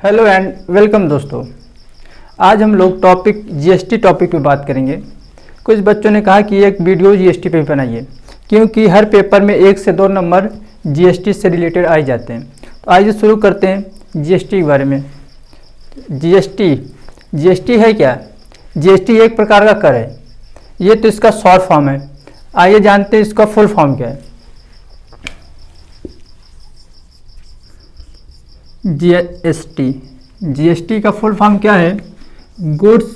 Hello and welcome दोस्तों। आज हम लोग टॉपिक जीएसटी टॉपिक पे बात करेंगे। कुछ बच्चों ने कहा कि एक वीडियो जीएसटी पे बनाइए, क्योंकि हर पेपर में 1 से 2 नंबर जीएसटी से रिलेटेड आ जाते हैं। तो आइए शुरू करते हैं जीएसटी के बारे में। जीएसटी है क्या? जीएसटी एक प्रकार का कर है। ये तो इसका शॉर्ट फॉर्म है। आइए जानते हैं इसका फुल फॉर्म क्या है। जीएसटी का फुल फॉर्म क्या है? Goods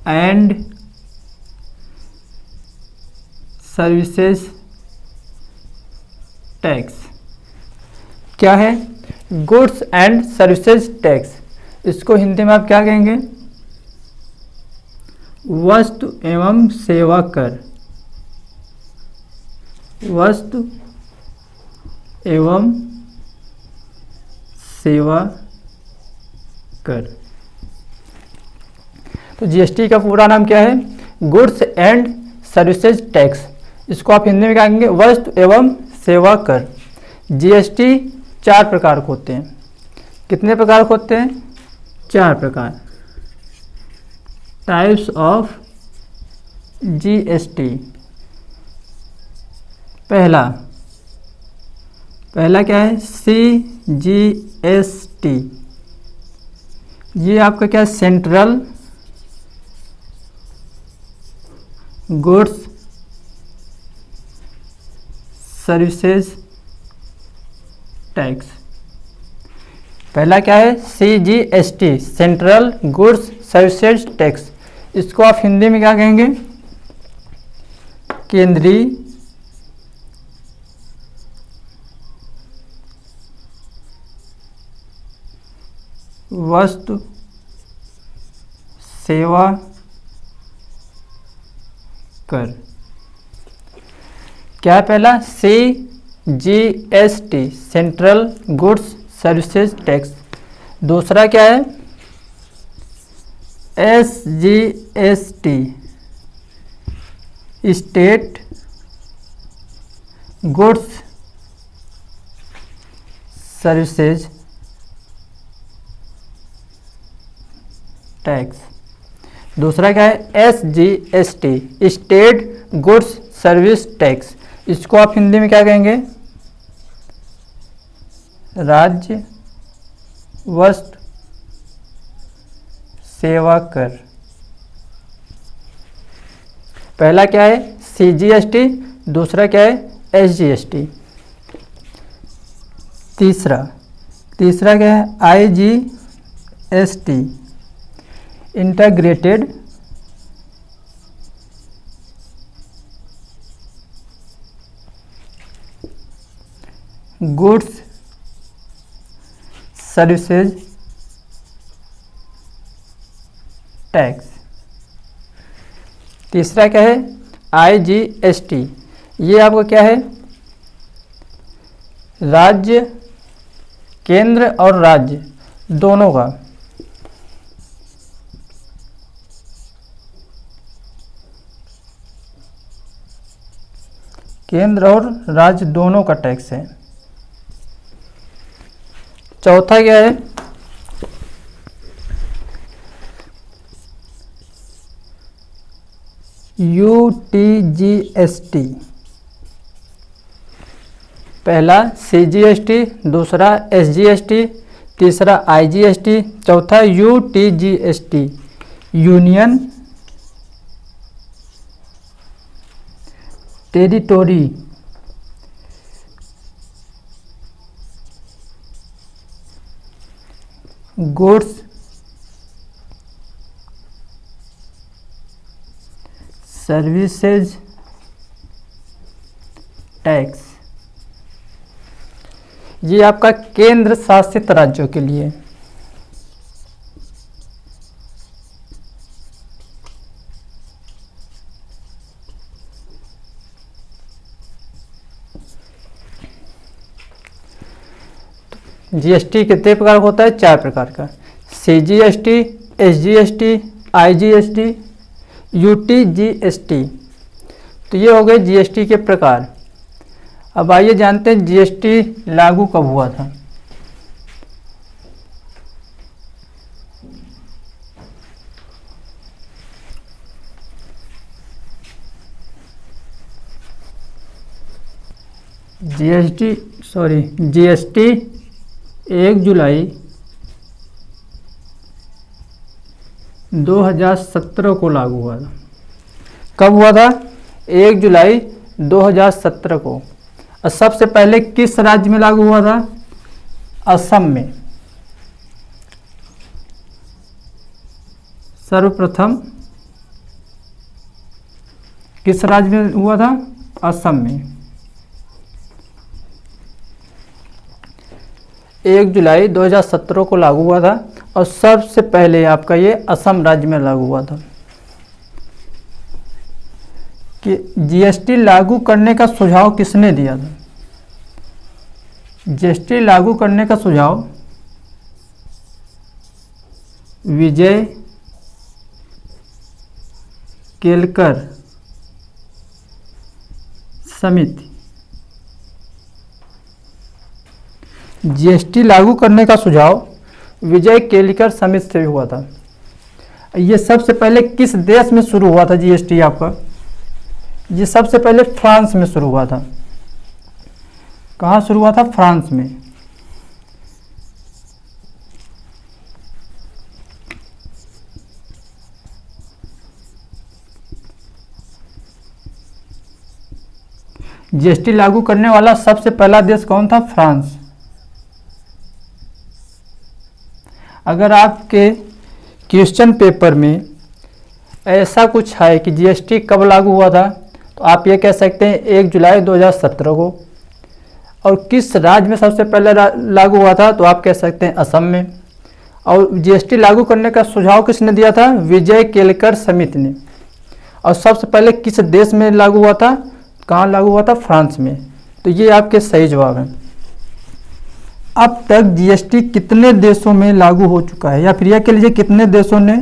and services tax. क्या है? Goods and services tax. इसको हिंदी में आप क्या कहेंगे? वस्तु एवं सेवा कर। वस्तु एवं सेवा कर। तो जीएसटी का पूरा नाम क्या है? Goods and services tax. इसको आप हिंदी में क्या कहेंगे? वस्तु एवं सेवा कर। जीएसटी 4 प्रकार के होते हैं। कितने प्रकार के होते हैं? 4 प्रकार। Types of GST. पहला क्या है? सीजीएसटी। ये आपका क्या है? Central goods services tax. पहला क्या है? CGST, central goods services tax. इसको आप हिंदी में क्या कहेंगे? केंद्रीय वस्तु सेवा कर। क्या है पहला? CGST, central goods services tax. दूसरा क्या है? SGST, state goods services tax. दूसरा क्या है? SGST, state goods service tax. इसको आप हिंदी में क्या कहेंगे? राज्य वस्तु सेवा कर। पहला क्या है? सीजीएसटी। दूसरा क्या है? एसजीएसटी। तीसरा क्या है? IGST, integrated goods services tax. तीसरा क्या है? आईजीएसटी। ये आपका क्या है? राज्य, केंद्र और राज्य दोनों का केंद्र और राज्य दोनों का टैक्स है। चौथा क्या है? यूटीजीएसटी। पहला सीजीएसटी, दूसरा एसजीएसटी, तीसरा आईजीएसटी, चौथा UTGST, union territory goods services tax. ये आपका केंद्र शासित राज्यों के लिए। जीएसटी कितने प्रकार का होता है? 4 प्रकार का। CGST, SGST, IGST, UTGST. तो ये हो गए जीएसटी के प्रकार। अब आइए जानते हैं जीएसटी लागू कब हुआ था। जीएसटी 1 जुलाई 2017 को लागू हुआ था। कब हुआ था? 1 जुलाई 2017 को। और सबसे पहले किस राज्य में लागू हुआ था? असम में। सर्वप्रथम किस राज्य में हुआ था? असम में। 1 जुलाई 2017 को लागू हुआ था और सबसे पहले आपका ये असम राज्य में लागू हुआ था। कि जीएसटी लागू करने का सुझाव किसने दिया था? जीएसटी लागू करने का सुझाव विजय केलकर समिति। जीएसटी लागू करने का सुझाव विजय केलकर समिति से हुआ था। ये सबसे पहले किस देश में शुरू हुआ था जीएसटी आपका? ये सबसे पहले फ्रांस में शुरू हुआ था। कहाँ शुरू हुआ था? फ्रांस में। जीएसटी लागू करने वाला सबसे पहला देश कौन था? फ्रांस। अगर आपके क्वेश्चन पेपर में ऐसा कुछ है कि जीएसटी कब लागू हुआ था, तो आप ये कह सकते हैं 1 जुलाई 2017 को। और किस राज्य में सबसे पहले लागू हुआ था, तो आप कह सकते हैं असम में। और जीएसटी लागू करने का सुझाव किसने दिया था? विजय केलकर समिति ने। और सबसे पहले किस देश में लागू हुआ था? कहाँ लागू हुआ था? फ्रांस में। तो ये आपके सही जवाब हैं। अब तक जीएसटी कितने देशों में लागू हो चुका है, या फिर यह कह लीजिए कितने देशों ने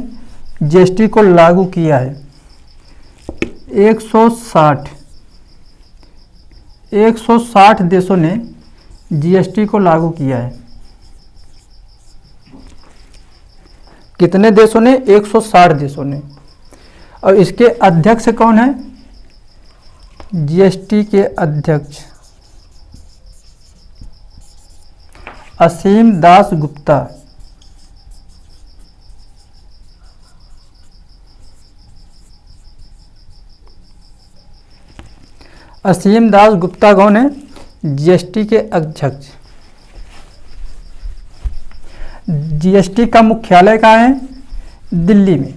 जीएसटी को लागू किया है? 160 देशों ने जीएसटी को लागू किया है। कितने देशों ने? 160 देशों ने। और इसके अध्यक्ष कौन है? जीएसटी के अध्यक्ष असीम दास गुप्ता। असीम दास गुप्ता कौन है? जीएसटी के अध्यक्ष। जीएसटी का मुख्यालय कहाँ है? दिल्ली में।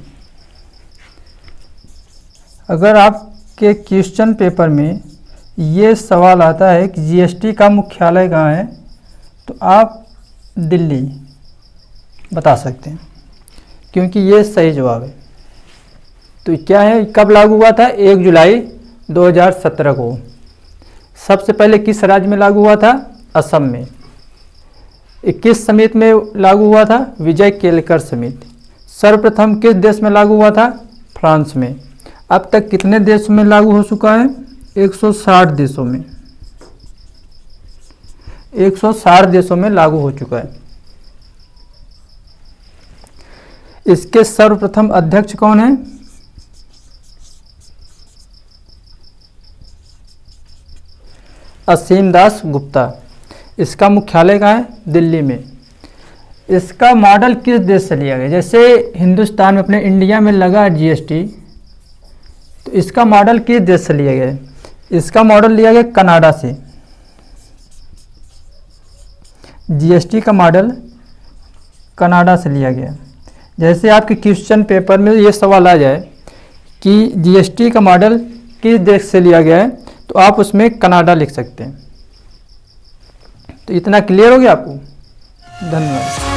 अगर आपके क्वेश्चन पेपर में ये सवाल आता है कि जीएसटी का मुख्यालय कहाँ है, तो आप दिल्ली बता सकते हैं, क्योंकि ये सही जवाब है। तो क्या है, कब लागू हुआ था? 1 जुलाई 2017 को। सबसे पहले किस राज्य में लागू हुआ था? असम में। 21 समिति में लागू हुआ था? विजय केलकर समिति। सर्वप्रथम किस देश में लागू हुआ था? फ्रांस में। अब तक कितने देशों में लागू हो चुका है? 160 देशों में। 160 देशों में लागू हो चुका है। इसके सर्वप्रथम अध्यक्ष कौन है? असीम दास गुप्ता। इसका मुख्यालय कहाँ है? दिल्ली में। इसका मॉडल किस देश से लिया गया? जैसे हिंदुस्तान में अपने इंडिया में लगा जीएसटी, तो इसका मॉडल किस देश से लिया गया? इसका मॉडल लिया गया कनाडा से। जीएसटी का मॉडल कनाडा से लिया गया। जैसे आपके क्वेश्चन पेपर में ये सवाल आ जाए कि जीएसटी का मॉडल किस देश से लिया गया है, तो आप उसमें कनाडा लिख सकते हैं। तो इतना क्लियर हो गया आपको? धन्यवाद।